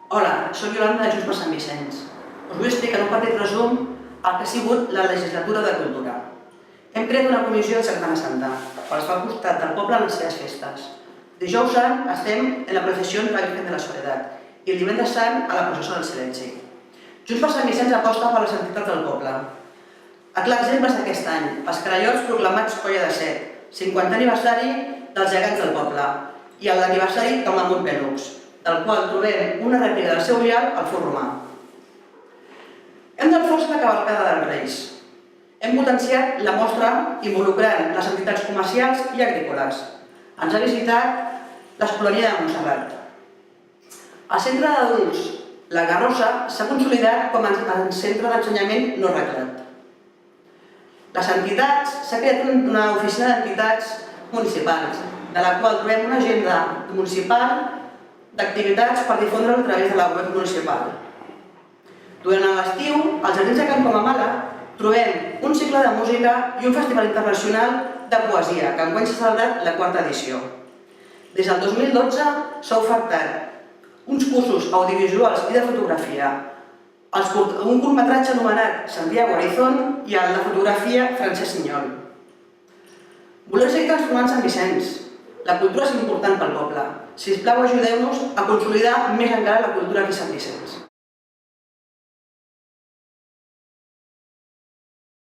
Hola, soc Yolanda de Junts per Sant Vicenç. Us vull explicar en un petit resum el que ha sigut la legislatura de Cultura. Hem creat una comissió de Setmana Santa per estar al costat del poble en les seves festes. Dijous Sant estem en la processió de la Virgen de la Soledat i el divendres Sant a la processó del Silenci. Junts per Sant Vicenç aposta per les entitats del poble. A clar exemple és aquest any, els Crayots proclamats Colla de Set, 50 aniversari dels gegants del poble i l'aniversari del Mamut Velux, del qual trobem una rèplica del seu ullal al Fort Romà. Hem d'enforçar la cavalcada dels Reis. Hem potenciat la mostra involucrant les entitats comercials i agrícoles. Ens ha visitat l'Escolania de Montserrat. El centre d'adults La Garrossa s'ha consolidat com a centre d'ensenyament no reglat. Les entitats, s'ha creat una oficina d'entitats municipals, de la qual trobem una agenda municipal d'activitats per difondre a través de la web municipal. Durant l'estiu, als Jardins de Can Comamala, trobem un cicle de música i un festival internacional de poesia, que enguany s'ha celebrat la 4ª edició. Des del 2012 s'ha ofertat uns cursos audiovisuals i de fotografia, un curtmetratge anomenat Santiago Arizón i la fotografia Francesc Sinyol. Volem seguir transformant Sant Vicenç. La cultura és important pel poble. Sisplau, ajudeu-nos a consolidar més encara la cultura aquí a Sant Vicenç.